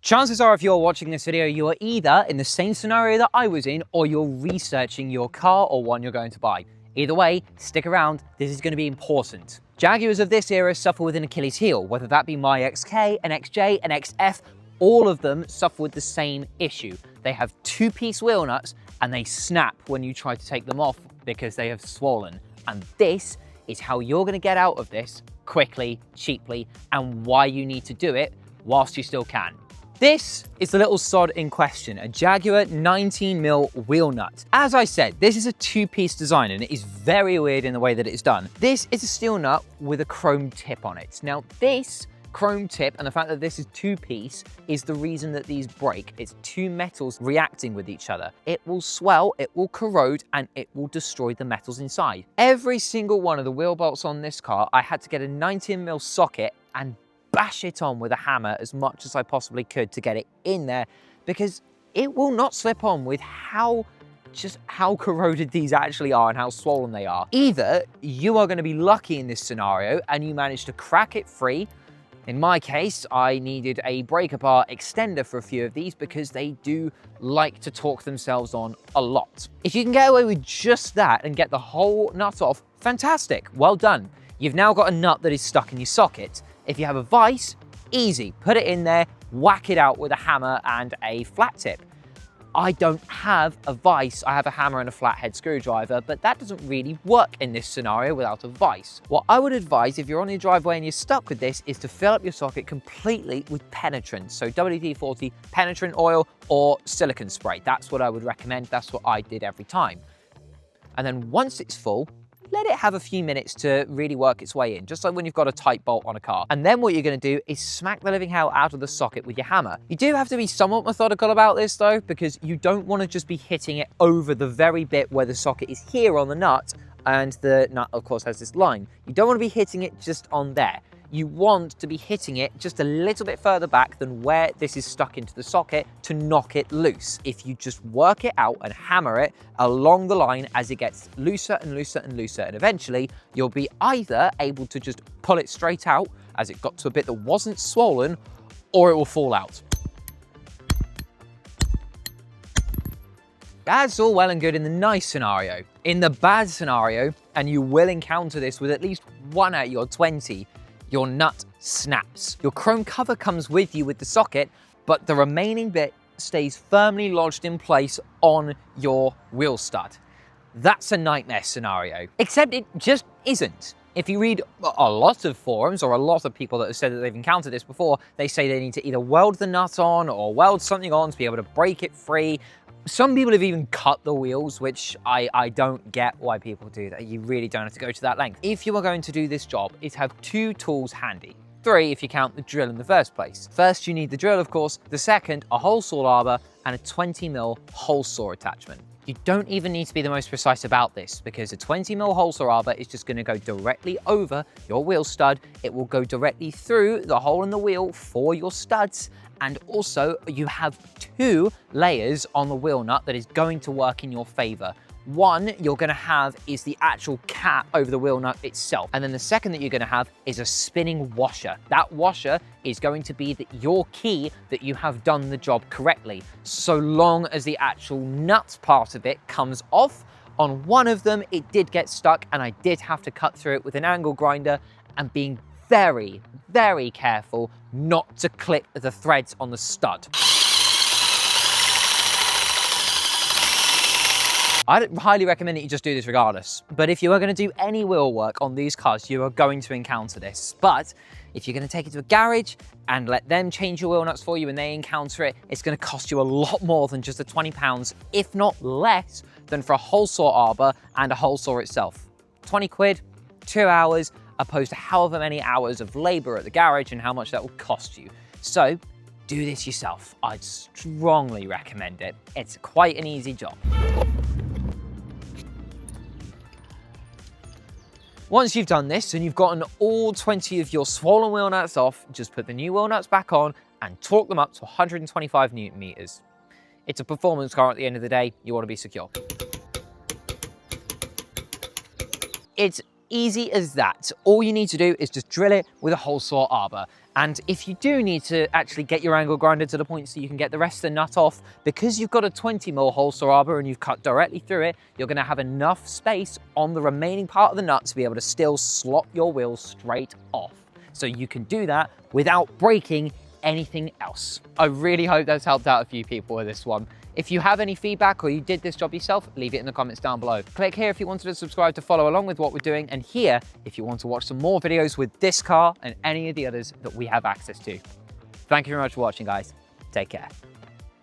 Chances are if you're watching this video, you are either in the same scenario that I was in or you're researching your car or one you're going to buy. Either way, stick around, this is going to be important. Jaguars of this era suffer with an Achilles heel, whether that be my XK, an XJ, an XF, all of them suffer with the same issue. They have two-piece wheel nuts and they snap when you try to take them off because they have swollen. And this is how you're going to get out of this quickly, cheaply, and why you need to do it whilst you still can. This is the little sod in question, a Jaguar 19mm wheel nut. As I said, this is a two-piece design and it is very weird in the way that it is done. This is a steel nut with a chrome tip on it. Now this chrome tip and the fact that this is two-piece is the reason that these break. It's two metals reacting with each other. It will swell, it will corrode, and it will destroy the metals inside. Every single one of the wheel bolts on this car, I had to get a 19mm socket and bash it on with a hammer as much as I possibly could to get it in there because it will not slip on with how corroded these actually are and how swollen they are. Either you are going to be lucky in this scenario and you manage to crack it free. In my case, I needed a breaker bar extender for a few of these because they do like to torque themselves on a lot. If you can get away with just that and get the whole nut off, fantastic, well done. You've now got a nut that is stuck in your socket. If you have a vise, easy, put it in there, whack it out with a hammer and a flat tip. I don't have a vise, I have a hammer and a flathead screwdriver, but that doesn't really work in this scenario without a vise. What I would advise if you're on your driveway and you're stuck with this is to fill up your socket completely with penetrant. So WD-40 penetrant oil or silicone spray. That's what I would recommend, that's what I did every time. And then once it's full, let it have a few minutes to really work its way in, just like when you've got a tight bolt on a car. And then what you're going to do is smack the living hell out of the socket with your hammer. You do have to be somewhat methodical about this though, because you don't want to just be hitting it over the very bit where the socket is here on the nut, and the nut of course has this line. You don't want to be hitting it just on there. You want to be hitting it just a little bit further back than where this is stuck into the socket to knock it loose. If you just work it out and hammer it along the line as it gets looser and looser and looser, and eventually you'll be either able to just pull it straight out as it got to a bit that wasn't swollen, or it will fall out. That's all well and good in the nice scenario. In the bad scenario, and you will encounter this with at least 1 out of your 20, your nut snaps. Your chrome cover comes with you with the socket, but the remaining bit stays firmly lodged in place on your wheel stud. That's a nightmare scenario, except it just isn't. If you read a lot of forums or a lot of people that have said that they've encountered this before, they say they need to either weld the nut on or weld something on to be able to break it free. Some people have even cut the wheels, which I don't get why people do that. You really don't have to go to that length. If you are going to do this job, is have 2 tools handy. 3 if you count the drill in the first place. First, you need the drill, of course. The second, a whole saw arbor and a 20mm hole saw attachment. You don't even need to be the most precise about this because a 20mm hole saw arbor is just going to go directly over your wheel stud. It will go directly through the hole in the wheel for your studs. And also you have 2 layers on the wheel nut that is going to work in your favor. One you're going to have is the actual cap over the wheel nut itself. And then the second that you're going to have is a spinning washer. That washer is going to be your key that you have done the job correctly. So long as the actual nut part of it comes off. On one of them, it did get stuck and I did have to cut through it with an angle grinder, and being very, very careful not to clip the threads on the stud. I'd highly recommend that you just do this regardless. But if you are going to do any wheel work on these cars, you are going to encounter this. But if you're going to take it to a garage and let them change your wheel nuts for you and they encounter it, it's going to cost you a lot more than just the £20, if not less, than for a whole saw arbor and a hole saw itself. 20 quid, 2 hours, opposed to however many hours of labor at the garage and how much that will cost you. So do this yourself. I'd strongly recommend it. It's quite an easy job. Once you've done this and you've gotten all 20 of your swollen wheel nuts off, just put the new wheel nuts back on and torque them up to 125 Newton meters. It's a performance car at the end of the day. You want to be secure. It's easy as that. All you need to do is just drill it with a hole saw arbor. And if you do need to actually get your angle grinder to the point so you can get the rest of the nut off, because you've got a 20mm hole Saw Arbor and you've cut directly through it, you're gonna have enough space on the remaining part of the nut to be able to still slot your wheel straight off. So you can do that without breaking anything else. I really hope that's helped out a few people with this one. If you have any feedback or you did this job yourself, leave it in the comments down below. Click here if you wanted to subscribe to follow along with what we're doing, and here if you want to watch some more videos with this car and any of the others that we have access to. Thank you very much for watching, guys. Take care.